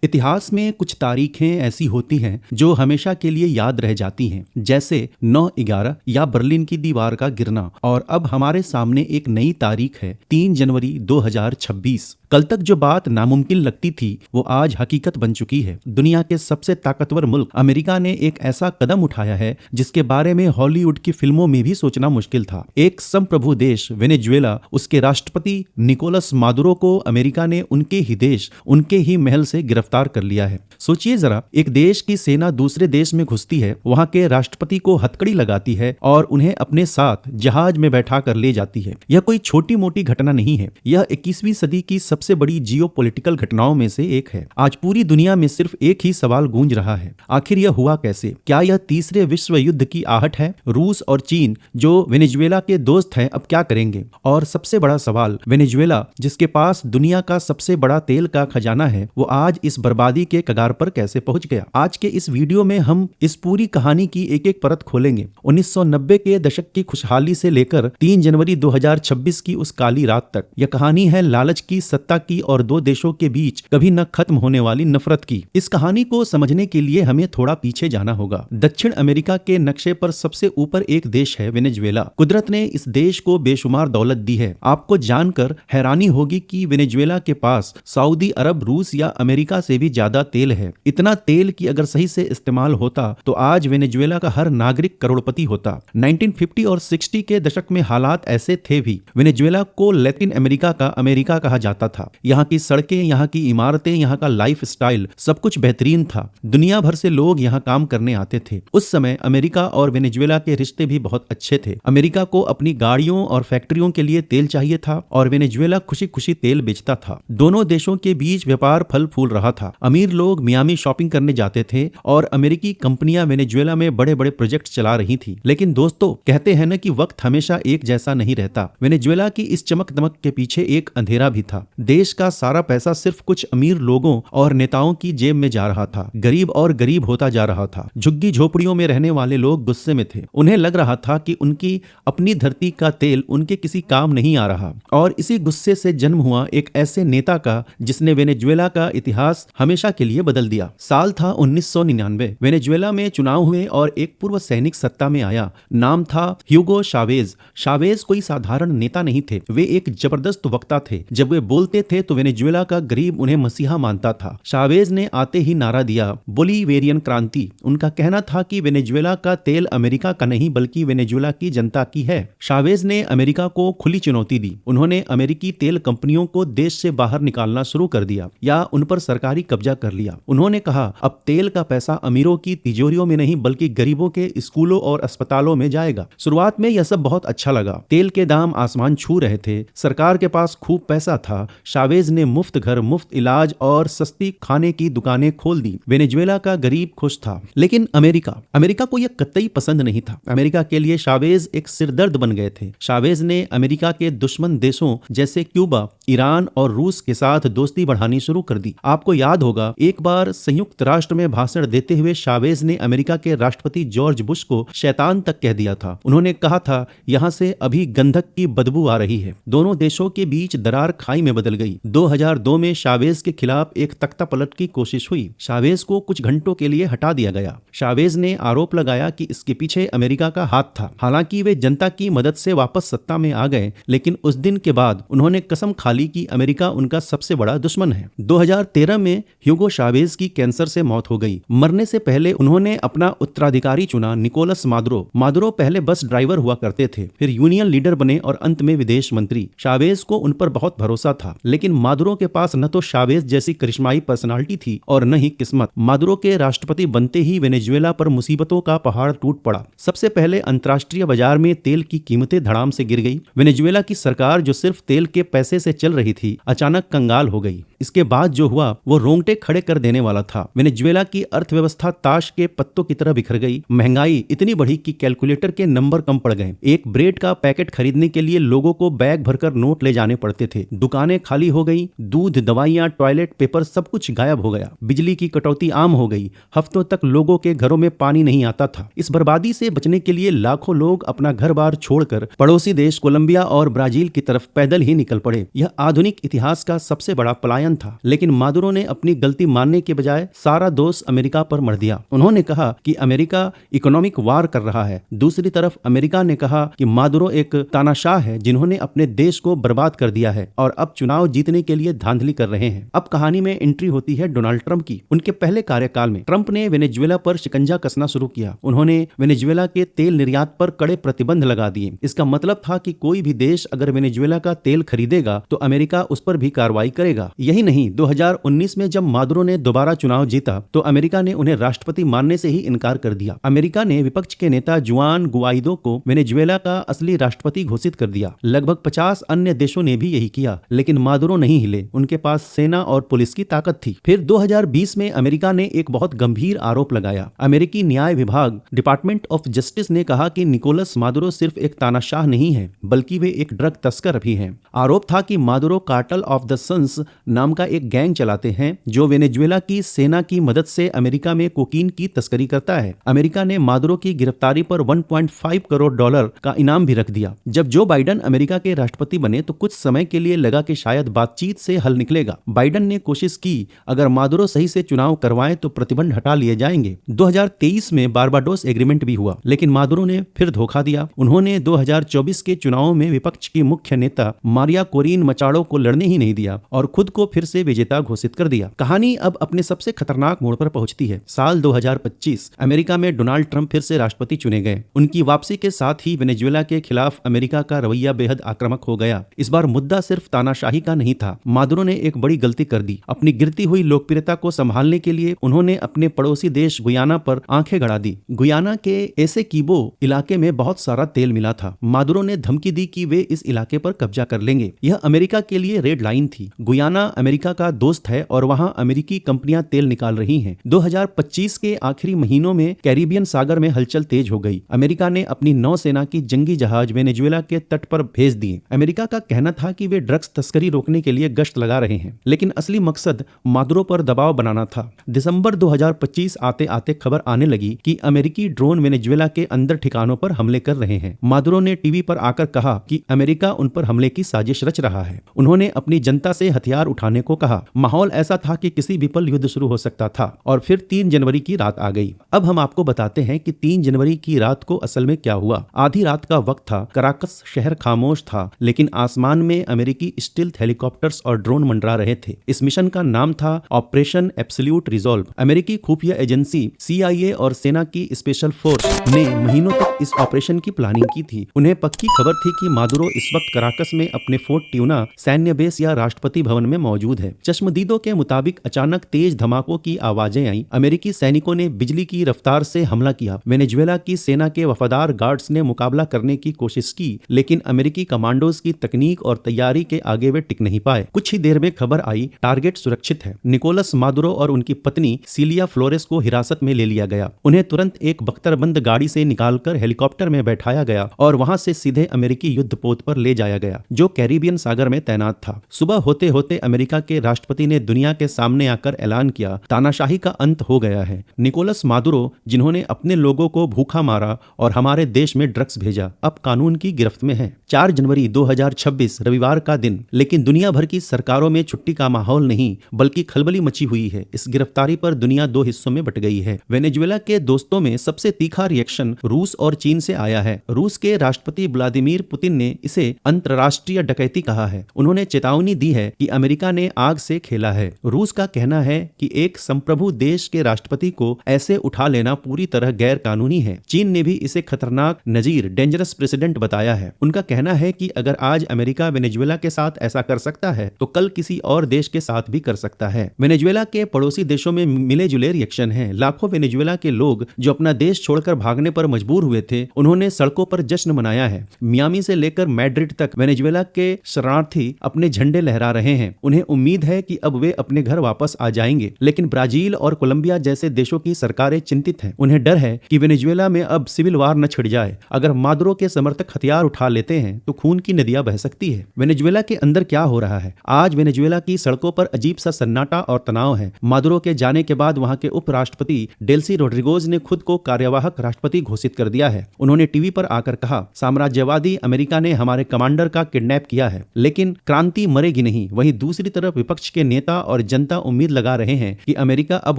इतिहास में कुछ तारीखें ऐसी होती हैं जो हमेशा के लिए याद रह जाती हैं, जैसे 9/11 या बर्लिन की दीवार का गिरना। और अब हमारे सामने एक नई तारीख है, 3 जनवरी 2026। कल तक जो बात नामुमकिन लगती थी वो आज हकीकत बन चुकी है। दुनिया के सबसे ताकतवर मुल्क अमेरिका ने एक ऐसा कदम उठाया है जिसके बारे में हॉलीवुड की फिल्मों में भी सोचना मुश्किल था। एक संप्रभु देश वेनेजुएला, उसके राष्ट्रपति निकोलस मादुरो को अमेरिका ने उनके ही देश, उनके ही महल से गिरफ्तार कर लिया है। सोचिए जरा, एक देश की सेना दूसरे देश में घुसती है, वहां के राष्ट्रपति को हथकड़ी लगाती है और उन्हें अपने साथ जहाज में बैठा कर ले जाती है। यह कोई छोटी मोटी घटना नहीं है, यह 21वीं सदी की सबसे बड़ी जियोपॉलिटिकल घटनाओं में से एक है। आज पूरी दुनिया में सिर्फ एक ही सवाल गूंज रहा है, आखिर यह हुआ कैसे? क्या यह तीसरे विश्व युद्ध की आहट है? रूस और चीन जो वेनेजुएला के दोस्त हैं, अब क्या करेंगे? और सबसे बड़ा सवाल, वेनेजुएला जिसके पास दुनिया का सबसे बड़ा तेल का खजाना है, वो आज इस बर्बादी के कगार पर कैसे पहुंच गया? आज के इस वीडियो में हम इस पूरी कहानी की एक एक परत खोलेंगे। 1990 के दशक की खुशहाली से लेकर 3 जनवरी 2026 की उस काली रात तक। यह कहानी है लालच की, सत्ता की और दो देशों के बीच कभी न खत्म होने वाली नफरत की। इस कहानी को समझने के लिए हमें थोड़ा पीछे जाना होगा। दक्षिण अमेरिका के नक्शे पर सबसे ऊपर एक देश है वेनेजुएला। कुदरत ने इस देश को बेशुमार दौलत दी है। आपको जानकर हैरानी होगी कि वेनेजुएला के पास सऊदी अरब, रूस या अमेरिका से भी ज्यादा तेल है। इतना तेल कि अगर सही से इस्तेमाल होता तो आज वेनेजुएला का हर नागरिक करोड़पति होता। 1950 और 60 के दशक में हालात ऐसे थे भी। वेनेजुएला को लैटिन अमेरिका का अमेरिका कहा जाता था। यहाँ की सड़कें, यहाँ की इमारतें, यहाँ का लाइफ स्टाइल सब कुछ बेहतरीन था। दुनिया भर से लोग यहाँ काम करने आते थे। उस समय अमेरिका और वेनेजुएला के रिश्ते भी बहुत अच्छे थे। अमेरिका को अपनी गाड़ियों और फैक्ट्रियों के लिए तेल चाहिए था और वेनेजुएला खुशी खुशी तेल बेचता था। दोनों देशों के बीच व्यापार फल फूल रहा था। अमीर लोग मियामी शॉपिंग करने जाते थे और अमेरिकी कंपनियां वेनेजुएला में बड़े बड़े प्रोजेक्ट चला रही थी। लेकिन दोस्तों, कहते हैं ना कि वक्त हमेशा एक जैसा नहीं रहता। वेनेजुएला की इस चमक दमक के पीछे एक अंधेरा भी था। देश का सारा पैसा सिर्फ कुछ अमीर लोगों और नेताओं की जेब में जा रहा था। गरीब और गरीब होता जा रहा था। झुग्गी झोपड़ियों में रहने वाले लोग गुस्से में थे। उन्हें लग रहा था कि उनकी अपनी धरती का तेल उनके किसी काम नहीं आ रहा। और इसी गुस्से से जन्म हुआ एक ऐसे नेता का जिसने वेनेजुएला का इतिहास हमेशा के लिए बदल दिया। साल था 1999। वेनेजुएला में चुनाव हुए और एक पूर्व सैनिक सत्ता में आया। नाम था ह्यूगो शावेज। शावेज कोई साधारण नेता नहीं थे, वे एक जबरदस्त वक्ता थे। जब वे बोलते थे तो वेनेजुएला का गरीब उन्हें मसीहा मानता था। शावेज ने आते ही नारा दिया, बोलीवेरियन क्रांति। उनका कहना था कि वेनेजुएला का तेल अमेरिका का नहीं बल्कि वेनेजुएला की जनता की है। शावेज ने अमेरिका को खुली चुनौती दी। उन्होंने अमेरिकी तेल कंपनियों को देश से बाहर निकालना शुरू कर दिया या उन पर सरकारी कब्जा कर लिया। उन्होंने कहा, अब तेल का पैसा अमीरों की तिजोरियों में नहीं बल्कि गरीबों के स्कूलों और अस्पतालों में जाएगा। शुरुआत में यह सब बहुत अच्छा लगा। तेल के दाम आसमान छू रहे थे, सरकार के पास खूब पैसा था। शावेज ने मुफ्त घर, मुफ्त इलाज और सस्ती खाने की दुकानें खोल दी। वेनेजुएला का गरीब खुश था। लेकिन अमेरिका को यह कतई पसंद नहीं था। अमेरिका के लिए शावेज एक सिरदर्द बन गए थे। शावेज ने अमेरिका के दुश्मन देशों जैसे क्यूबा, ईरान और रूस के साथ दोस्ती बढ़ानी शुरू कर दी। आपको याद होगा, एक बार संयुक्त राष्ट्र में भाषण देते हुए शावेज ने अमेरिका के राष्ट्रपति जॉर्ज बुश को शैतान तक कह दिया था। उन्होंने कहा था, यहां से अभी गंधक की बदबू आ रही है। दोनों देशों के बीच दरार खाई में बदल गई। 2002 में शावेज के खिलाफ एक तख्ता पलट की कोशिश हुई। शावेज को कुछ घंटों के लिए हटा दिया गया। शावेज ने आरोप लगाया कि इसके पीछे अमेरिका का हाथ था। हालांकि वे जनता की मदद से वापस सत्ता में आ गए, लेकिन उस दिन के बाद उन्होंने कसम खा ली कि अमेरिका उनका सबसे बड़ा दुश्मन है। 2013 में ह्यूगो शावेज की कैंसर से मौत हो गई। मरने से पहले उन्होंने अपना उत्तराधिकारी चुना, निकोलस मादुरो पहले बस ड्राइवर हुआ करते थे, फिर यूनियन लीडर बने और अंत में विदेश मंत्री। शावेज को उन पर बहुत भरोसा था, लेकिन मादुरो के पास न तो शावेज जैसी करिश्माई पर्सनालिटी थी और न ही किस्मत। मादुरो के राष्ट्रपति बनते ही वेनेजुएला पर मुसीबतों का पहाड़ टूट पड़ा। सबसे पहले अंतर्राष्ट्रीय बाजार में तेल की कीमतें धड़ाम से गिर गई। वेनेजुएला की सरकार जो सिर्फ तेल के पैसे से चल रही थी, अचानक कंगाल हो गई। इसके बाद जो हुआ वो रोंगटे खड़े कर देने वाला था। वेनेजुएला की अर्थव्यवस्था ताश के पत्तों की तरह बिखर गई। महंगाई इतनी बढ़ी कि कैलकुलेटर के नंबर कम पड़ गए। एक ब्रेड का पैकेट खरीदने के लिए लोगों को बैग भरकर नोट ले जाने पड़ते थे। दुकानें खाली हो गई, दूध, दवाइयां, टॉयलेट पेपर सब कुछ गायब हो गया। बिजली की कटौती आम हो गई, हफ्तों तक लोगों के घरों में पानी नहीं आता था। इस बर्बादी से बचने के लिए लाखों लोग अपना घर बार छोड़कर पड़ोसी देश कोलंबिया और ब्राजील की तरफ पैदल ही निकल पड़े। यह आधुनिक इतिहास का सबसे बड़ा पलायन था। लेकिन मादुरो ने अपनी गलती मानने के बजाय सारा दोष अमेरिका पर मढ़ दिया। उन्होंने कहा कि अमेरिका इकोनॉमिक वार कर रहा है। दूसरी तरफ अमेरिका ने कहा कि मादुरो एक तानाशाह है जिन्होंने अपने देश को बर्बाद कर दिया है और अब चुनाव जीतने के लिए धांधली कर रहे हैं। अब कहानी में एंट्री होती है डोनाल्ड ट्रंप की। उनके पहले कार्यकाल में ट्रंप ने वेनेजुएला पर शिकंजा कसना शुरू किया। उन्होंने वेनेजुएला के तेल निर्यात पर कड़े प्रतिबंध लगा दिए। इसका मतलब था कि कोई भी देश अगर वेनेजुएला का तेल खरीदेगा तो अमेरिका उस पर भी कार्रवाई करेगा। यही नहीं, 2019 में जब मादुरो ने दोबारा चुनाव जीता तो अमेरिका ने उन्हें राष्ट्रपति मानने से ही इनकार कर दिया। अमेरिका ने विपक्ष के नेता जुआन गुआइदो को वेनेजुएला का असली राष्ट्रपति घोषित कर दिया। लगभग 50 अन्य देशों ने भी यही किया, लेकिन मादुरो नहीं हिले। उनके पास सेना और पुलिस की ताकत थी। फिर 2020 में अमेरिका ने एक बहुत गंभीर आरोप लगाया। अमेरिकी न्याय विभाग डिपार्टमेंट ऑफ जस्टिस ने कहा कि निकोलस मादुरो सिर्फ एक तानाशाह नहीं है, बल्कि वे एक ड्रग तस्कर भी हैं। आरोप था कि Maduro cartel of the suns नाम का एक गैंग चलाते हैं जो वेनेजुएला की सेना की मदद से अमेरिका में कोकीन की तस्करी करता है। अमेरिका ने मादुरो की गिरफ्तारी पर $1.5 करोड़ का इनाम भी रख दिया। जब जो बाइडन अमेरिका के राष्ट्रपति बने तो कुछ समय के लिए लगा कि शायद बातचीत से हल निकलेगा। बाइडन ने कोशिश की अगर मादुरो सही से चुनाव करवाएं तो प्रतिबंध हटा लिए जाएंगे। 2023 में बारबाडोस एग्रीमेंट भी हुआ, लेकिन मादुरो ने फिर धोखा दिया। उन्होंने 2024 के चुनावों में विपक्ष की मुख्य नेता मारिया कोरिन मचाडो को लड़ने ही नहीं दिया और खुद को फिर से विजेता घोषित कर दिया। कहानी अब अपने सबसे खतरनाक मोड़ पर पहुंचती है। साल 2025 अमेरिका में डोनाल्ड ट्रंप फिर से राष्ट्रपति चुने गए। उनकी वापसी के साथ ही वेनेजुएला के खिलाफ अमेरिका का रवैया बेहद आक्रामक हो गया। इस बार मुद्दा सिर्फ तानाशाही का नहीं था। मादुरो ने एक बड़ी गलती कर दी। अपनी गिरती हुई लोकप्रियता को संभालने के लिए उन्होंने अपने पड़ोसी देश गुयाना पर आंखें गड़ा दी। गुयाना के एसेकीबो इलाके में बहुत सारा तेल मिला था। मादुरो ने धमकी दी कि वे इस इलाके पर कब्जा कर लेंगे। यह अमेरिका के लिए रेड लाइन थी। गुयाना अमेरिका का दोस्त है और वहां अमेरिकी कंपनियां तेल निकाल रही हैं। 2025 के आखिरी महीनों में कैरिबियन सागर में हलचल तेज हो गई। अमेरिका ने अपनी नौसेना की जंगी जहाज वेनेजुएला के तट पर भेज दिए। अमेरिका का कहना था कि वे ड्रग्स तस्करी रोकने के लिए गश्त लगा रहे हैं, लेकिन असली मकसद मादुरो पर दबाव बनाना था। दिसंबर 2025 आते आते खबर आने लगी कि अमेरिकी ड्रोन वेनेजुएला के अंदर ठिकानों पर हमले कर रहे हैं। मादुरो ने टीवी पर आकर कहा कि अमेरिका उन पर हमले की साजिश रच रहा है। उन्होंने अपनी जनता से हथियार उठाने को कहा। माहौल ऐसा था कि किसी भी पल युद्ध शुरू हो सकता था और फिर 3 जनवरी की रात आ गई। अब हम आपको बताते हैं कि 3 जनवरी की रात को असल में क्या हुआ। आधी रात का वक्त था। कराकस शहर खामोश था, लेकिन आसमान में अमेरिकी स्टील्थ हेलीकॉप्टर्स और ड्रोन मंडरा रहे थे। इस मिशन का नाम था ऑपरेशन एब्सोल्यूट रिजॉल्व। अमेरिकी खुफिया एजेंसी CIA और सेना की स्पेशल फोर्स ने महीनों तक इस ऑपरेशन की प्लानिंग की थी। उन्हें पक्की खबर थी कि मादुरो इस वक्त कराकस में अपने फोर्ट ट्यूना सैन्य बेस या राष्ट्रपति भवन में मौजूद है। चश्मदीदों के मुताबिक अचानक तेज धमाकों की आवाजें आई। अमेरिकी सैनिकों ने बिजली की रफ्तार से हमला किया। वेनेजुएला की सेना के वफादार गार्ड्स ने मुकाबला करने की कोशिश की, लेकिन अमेरिकी कमांडोज की तकनीक और तैयारी के आगे वे टिक नहीं पाए। कुछ ही देर में खबर आई टारगेट सुरक्षित है। निकोलस मादुरो और उनकी पत्नी सिलिया फ्लोरेस को हिरासत में ले लिया गया। उन्हें तुरंत एक बख्तरबंद गाड़ी से निकालकर हेलीकॉप्टर में बैठाया गया और वहां से सीधे अमेरिकी युद्धपोत पर ले जाया गया, जो कैरिबियन सागर में तैनात था। सुबह होते होते अमेरिका के राष्ट्रपति ने दुनिया के सामने आकर ऐलान किया, तानाशाही का अंत हो गया है। निकोलस मादुरो, जिन्होंने अपने लोगों को भूखा मारा और हमारे देश में ड्रग्स भेजा, अब कानून की गिरफ्त में है। 4 जनवरी 2026 रविवार का दिन, लेकिन दुनिया भर की सरकारों में छुट्टी का माहौल नहीं बल्कि खलबली मची हुई है। इस गिरफ्तारी पर दुनिया 2 हिस्सों में बट गई है। वेनेजुएला के दोस्तों में सबसे तीखा रिएक्शन रूस और चीन से आया है। रूस के राष्ट्रपति व्लादिमीर पुतिन ने इसे अंतर्राष्ट्रीय डकैती कहा है। उन्होंने चेतावनी दी है कि अमेरिका ने आग से खेला है। रूस का कहना है कि एक संप्रभु देश के राष्ट्रपति को ऐसे उठा लेना पूरी तरह गैर कानूनी है। चीन ने भी इसे खतरनाक नजीर डेंजरस प्रेसिडेंट बताया है। उनका कहना है कि अगर आज अमेरिका वेनेजुएला के साथ ऐसा कर सकता है तो कल किसी और देश के साथ भी कर सकता है। वेनेजुएला के पड़ोसी देशों में मिले जुले रिएक्शन हैं। लाखों वेनेजुएला के लोग जो अपना देश छोड़कर भागने पर मजबूर हुए थे, उन्होंने सड़कों पर जश्न मनाया है। मियामी से लेकर मैड्रिड तक वेनेजुएला के शरणार्थी अपने झंडे लहरा रहे हैं। उन्हें उम्मीद है कि अब वे अपने घर वापस आ जाएंगे, लेकिन ब्राजील और कोलंबिया जैसे देशों की सरकारें चिंतित हैं। उन्हें डर है कि वेनेजुएला में अब सिविल वार न छिड़ जाए। अगर मादुरो के समर्थक हथियार उठा लेते हैं तो खून की नदियां बह सकती है। वेनेजुएला के अंदर क्या क्या हो रहा है। आज वेनेजुएला की सड़कों पर अजीब सा सन्नाटा और तनाव है। मादुरो के जाने के बाद वहां के उपराष्ट्रपति डेल्सी रोड्रिगोज ने खुद को कार्यवाहक राष्ट्रपति घोषित कर दिया है। उन्होंने टीवी पर आकर कहा, साम्राज्यवादी अमेरिका ने हमारे कमांडर का किडनैप किया है, लेकिन क्रांति मरेगी नहीं। वहीं दूसरी तरफ विपक्ष के नेता और जनता उम्मीद लगा रहे हैं कि अमेरिका अब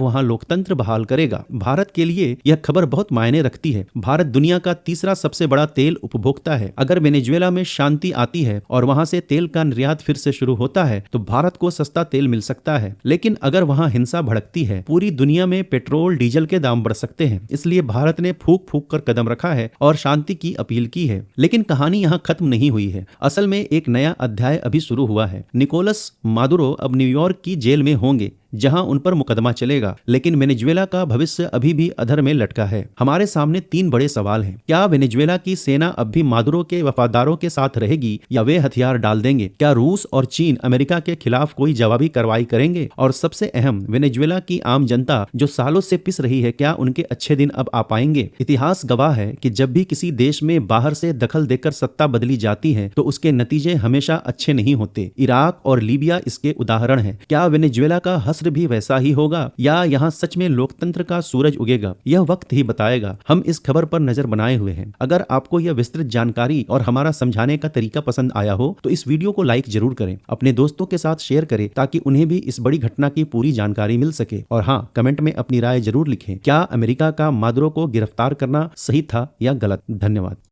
वहां लोकतंत्र बहाल करेगा। भारत के लिए यह खबर बहुत मायने रखती है। भारत दुनिया का तीसरा सबसे बड़ा तेल उपभोक्ता है। अगर वेनेजुएला में शांति आती है और वहां से तेल का निर्यात फिर से शुरू होता है तो भारत को सस्ता तेल मिल सकता है। लेकिन अगर वहां हिंसा भड़कती है, पूरी दुनिया में पेट्रोल डीजल के दाम बढ़ सकते हैं। इसलिए भारत ने फूंक फूंक कर कदम रखा है और शांति की अपील की है। लेकिन कहानी यहाँ खत्म नहीं हुई है। असल में एक नया अध्याय अभी शुरू हुआ है। निकोलस मादुरो अब न्यूयॉर्क की जेल में होंगे, जहां उन पर मुकदमा चलेगा। लेकिन वेनेजुएला का भविष्य अभी भी अधर में लटका है। हमारे सामने तीन बड़े सवाल हैं। क्या वेनेजुएला की सेना अब भी मादुरो के वफादारों के साथ रहेगी या वे हथियार डाल देंगे? क्या रूस और चीन अमेरिका के खिलाफ कोई जवाबी कार्रवाई करेंगे? और सबसे अहम, वेनेजुएला की आम जनता जो सालों से पिस रही है, क्या उनके अच्छे दिन अब आ पाएंगे? इतिहास गवाह है कि जब भी किसी देश में बाहर से दखल देकर सत्ता बदली जाती है तो उसके नतीजे हमेशा अच्छे नहीं होते। इराक और लीबिया इसके उदाहरण है। क्या वेनेजुएला का भी वैसा ही होगा या यहाँ सच में लोकतंत्र का सूरज उगेगा? यह वक्त ही बताएगा। हम इस खबर पर नजर बनाए हुए हैं। अगर आपको यह विस्तृत जानकारी और हमारा समझाने का तरीका पसंद आया हो तो इस वीडियो को लाइक जरूर करें, अपने दोस्तों के साथ शेयर करें ताकि उन्हें भी इस बड़ी घटना की पूरी जानकारी मिल सके। और हाँ, कमेंट में अपनी राय जरूर लिखें। क्या अमेरिका का मादुरो को गिरफ्तार करना सही था या गलत? धन्यवाद।